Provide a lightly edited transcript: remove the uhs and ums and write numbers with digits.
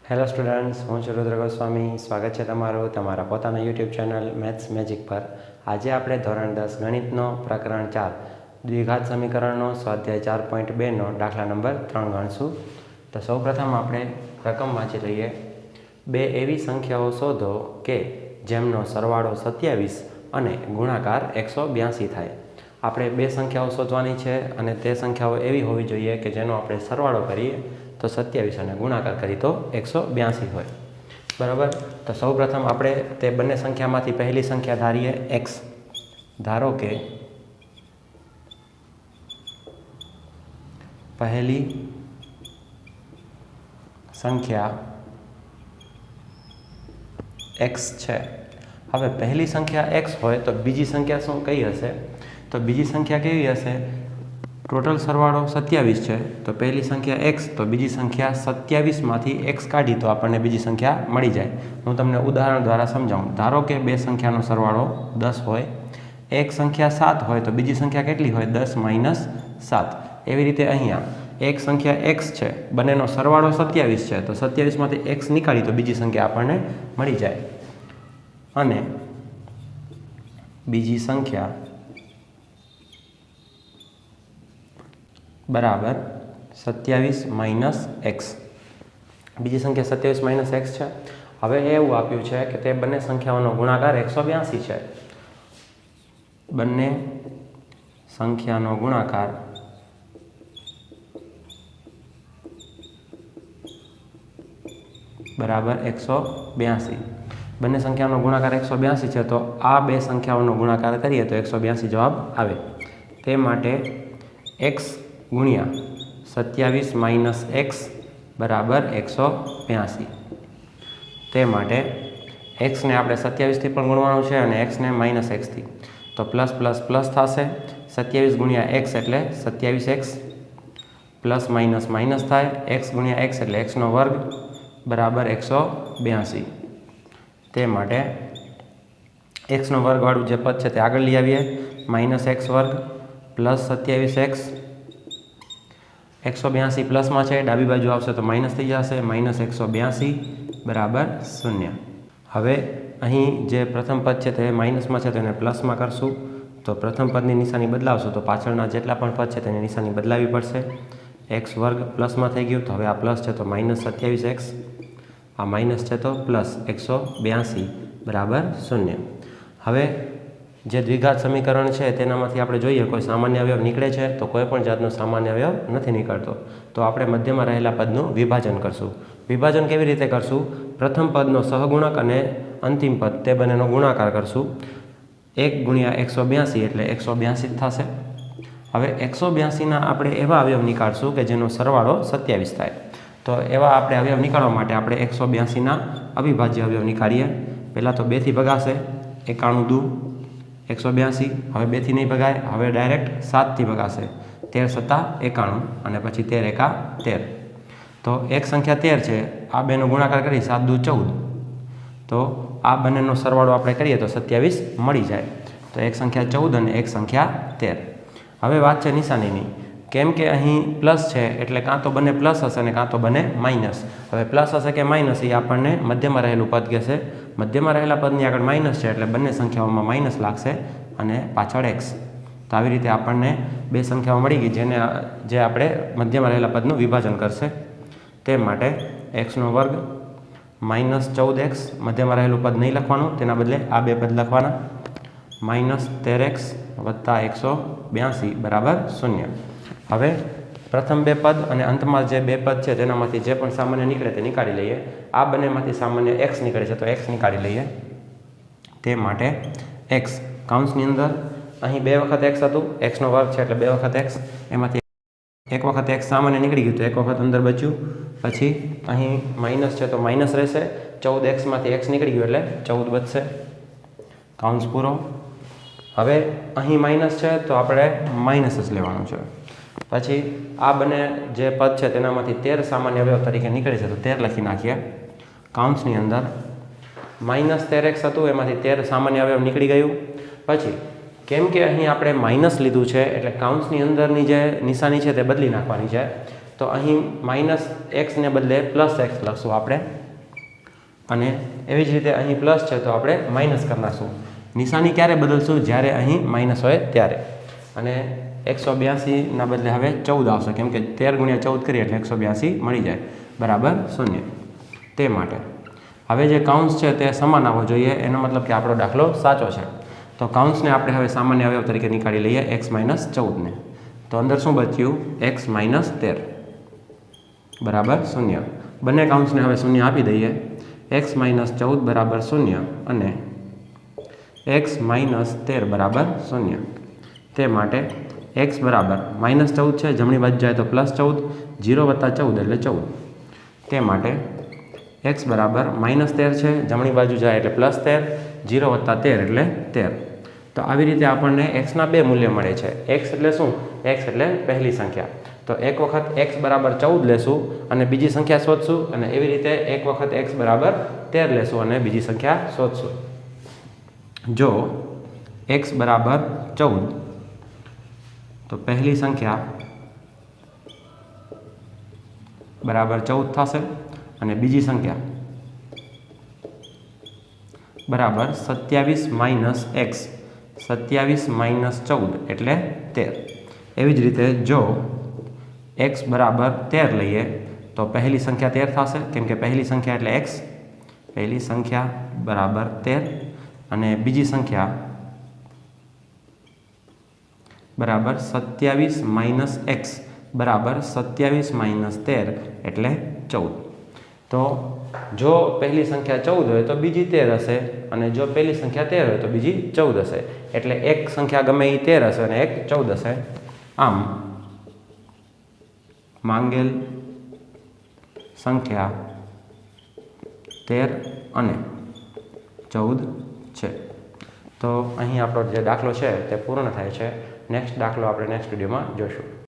Hello students, હું છું રુદ્ર ગોસ્વામી. સ્વાગત છે તમારું તમારા પોતાના યુટ્યુબ ચેનલ મેથ્સ મેજિક પર. આજે આપણે ધોરણ 10 ગણિતનો પ્રકરણ 4 દ્વિઘાત સમીકરણનો સ્વાધ્યાય 4.2નો દાખલા નંબર 3 ગણશું. તો સૌપ્રથમ આપણે રકમ વાંચી લઈએ. બે એવી સંખ્યાઓ શોધો કે જેમનો સરવાળો 27 અને ગુણાકાર 182 થાય. આપણે બે સંખ્યાઓ શોધવાની છે અને તે સંખ્યાઓ એવી હોવી જોઈએ કે જેનો આપણે સરવાળો કરીએ તો 27 અને ગુણાકાર કરી તો 182 હોય. બરાબર. તો સૌપ્રથમ આપણે તે બંને સંખ્યામાંથી પહેલી સંખ્યા ધારીએ x. ધારો કે પહેલી સંખ્યા x છે. હવે પહેલી સંખ્યા x હોય તો બીજી સંખ્યા શું કઈ હશે? તો બીજી સંખ્યા કેવી હશે? ટોટલ સરવાળો 27 છે તો પહેલી સંખ્યા x, તો બીજી સંખ્યા 27માંથી x કાઢી તો આપણને બીજી સંખ્યા મળી જાય. હું તમને ઉદાહરણ દ્વારા સમજાવું. ધારો કે બે સંખ્યાનો સરવાળો 10 હોય, એક સંખ્યા 7 હોય તો બીજી સંખ્યા કેટલી હોય? 10 - 7. એવી રીતે અહીંયા એક સંખ્યા x છે, બંનેનો સરવાળો 27 છે તો 27માંથી x નીકાળી તો બીજી સંખ્યા આપણને મળી જાય. અને બીજી સંખ્યા બરાબર 27 - x. બીજી સંખ્યા 27 - x છે. હવે એવું આપ્યું છે કે તે બંને સંખ્યાઓનો ગુણાકાર 182 છે. બંને સંખ્યાનો ગુણાકાર બરાબર 182. બંને સંખ્યાનો ગુણાકાર 182 છે તો આ બે સંખ્યાઓનો ગુણાકાર કરીએ તો 182 જવાબ આવે. તે માટે x ગુણ્યા 27 - x બરાબર 182. તે માટે xને આપણે 27થી પણ ગુણવાનું છે અને xને -x થી. તો પ્લસ પ્લસ પ્લસ થશે. 27 ગુણ્યા x એટલે 27x, પ્લસ માઇનસ માઇનસ થાય. x ગુણ્યા x એટલે x² બરાબર 182. તે માટે x² વાળું જે પદ છે તે આગળ લઈ આવીએ. -x² પ્લસ 27x, 182 પ્લસમાં છે, ડાબી બાજુ આવશે તો માઇનસ થઈ જશે. -182 બરાબર 0. હવે અહીં જે પ્રથમ પદ છે તે માઇનસમાં છે તો એને પ્લસમાં કરશું. તો પ્રથમ પદની નિશાની બદલાવશું તો પાછળના જેટલા પણ પદ છે તેની નિશાની બદલાવી પડશે. x² પ્લસમાં થઈ ગયું તો હવે આ પ્લસ છે તો -27x, આ માઇનસ છે તો પ્લસ 182 બરાબર 0. હવે જે દ્વિઘાત સમીકરણ છે તેનામાંથી આપણે જોઈએ કોઈ સામાન્ય અવયવ નીકળે છે તો કોઈ પણ જાતનો સામાન્ય અવયવ નથી નીકળતો. તો આપણે મધ્યમાં રહેલા પદનું વિભાજન કરશું. વિભાજન કેવી રીતે કરશું? પ્રથમ પદનો સહગુણક અને અંતિમ પદ તે બંનેનો ગુણાકાર કરશું. 1 ગુણ્યા 182 એટલે 182 થશે. હવે 182ના આપણે એવા અવયવ નીકાળશું કે જેનો સરવાળો 27 થાય. તો એવા આપણે અવયવ નીકાળવા માટે આપણે 182ના અવિભાજ્ય અવયવ નીકાળીએ. પહેલાં તો 2થી ભગાશે. 91 દુ 182. હવે 2થી નહીં ભગાય. હવે ડાયરેક્ટ 7થી ભગાશે. 13 × 7 = 91 અને પછી 13 × 13. તો એક સંખ્યા 13 છે, આ બેનો ગુણાકાર કરી 7 દુ 14. તો આ બંનેનો સરવાળો આપણે કરીએ તો 27 મળી જાય. તો એક સંખ્યા 14 અને એક સંખ્યા 13. હવે વાત છે નિશાનીની. કેમ કે અહીં પ્લસ છે એટલે કાં તો બંને પ્લસ હશે અને કાં તો બંને માઇનસ. હવે પ્લસ હશે કે માઇનસ એ આપણને મધ્યમાં રહેલું પદ કહેશે. મધ્યમાં રહેલા પદની આગળ માઇનસ છે એટલે બંને સંખ્યાઓમાં માઇનસ લાગશે અને પાછળ x. તો આવી રીતે આપણને બે સંખ્યાઓ મળી ગઈ જે આપણે મધ્યમાં રહેલા પદનું વિભાજન કરશે. તે માટે x² -14x, મધ્યમાં રહેલું પદ નહીં લખવાનું, તેના બદલે આ બે પદ લખવાના. -13x + 182 બરાબર 0. હવે પ્રથમ બે પદ અને અંતમાં જે બે પદ છે તેનામાંથી જે પણ સામાન્ય નીકળે તે નીકાળી લઈએ. આ બંનેમાંથી સામાન્ય x નીકળે છે તો x નીકાળી લઈએ. તે માટે x કૌંસની અંદર અહીં 2 વખત x હતું, x² છે એટલે 2 વખત x, એમાંથી એક વખત x સામાન્ય નીકળી ગયું તો એક વખત અંદર બચ્યું. પછી અહીં માઇનસ છે તો માઇનસ રહેશે. 14xમાંથી x નીકળી ગયું એટલે 14 બચશે. કૌંસ પૂરો. હવે અહીં માઇનસ છે તો આપણે માઇનસ જ લેવાનું છે. પછી આ બંને જે પદ છે તેનામાંથી 13 સામાન્ય અવયવ તરીકે નીકળે છે તો 13 લખી નાખીએ. કૌંસની અંદર -13x હતું, એમાંથી 13 સામાન્ય અવયવ નીકળી ગયું. પછી કેમ કે અહીં આપણે માઇનસ લીધું છે એટલે કૌંસની અંદરની જે નિશાની છે તે બદલી નાખવાની છે. તો અહીં -x ને બદલે +x લખશું આપણે, અને એવી જ રીતે અહીં પ્લસ છે તો આપણે માઇનસ કરી નાખશું. નિશાની ક્યારે બદલશું? જ્યારે અહીં માઇનસ હોય ત્યારે. અને 182ના બદલે હવે 14 આવશે, કેમ કે 13 × 14 કરીએ એટલે 182 મળી જાય, બરાબર 0. તે માટે હવે જે કાઉન્સ છે તે સમાન આવવો જોઈએ, એનો મતલબ કે આપણો દાખલો સાચો છે. તો કાઉન્સને આપણે હવે સામાન્ય અવયવ તરીકે નીકાળી લઈએ, x - 14ને. તો અંદર શું બચ્યું? x - 13 બરાબર 0. બંને કાઉન્સને હવે 0 આપી દઈએ. x - 14 બરાબર 0 અને x - 13 બરાબર 0. તે માટે x બરાબર -14 છે, જમણી બાજુ જાય તો +14, 0 + 14 એટલે 14. તે માટે x બરાબર -13 છે, જમણી બાજુ જાય એટલે +13, 0 + 13 એટલે 13. તો આવી રીતે આપણને xના બે મૂલ્ય મળે છે. x એટલે શું? x એટલે પહેલી સંખ્યા. તો એક વખત x બરાબર 14 લેશું અને બીજી સંખ્યા શોધશું, અને એવી રીતે એક વખત x બરાબર 13 લેશું અને બીજી સંખ્યા શોધશું. જો x બરાબર 14 તો પહેલી સંખ્યા બરાબર 14 થશે અને બીજી સંખ્યા બરાબર 27 - x, 27 - 14 એટલે 13. એવી જ રીતે જો x બરાબર 13 લઈએ તો પહેલી સંખ્યા 13 થશે, કેમ કે પહેલી સંખ્યા એટલે x, પહેલી સંખ્યા બરાબર 13 અને બીજી સંખ્યા બરાબર 27 - x બરાબર 27 - 13 એટલે 14. તો જો પહેલી સંખ્યા 14 હોય તો બીજી 13 હશે, અને જો પહેલી સંખ્યા 13 હોય તો બીજી 14 હશે. એટલે એક સંખ્યા ગમે એ 13 હશે અને એક 14 હશે. આમ માંગેલ સંખ્યા 13 અને 14 છે. તો અહીં આપણો જે દાખલો છે તે પૂર્ણ થાય છે. નેક્સ્ટ દાખલો આપણે નેક્સ્ટ વિડીયોમાં જોઈશું.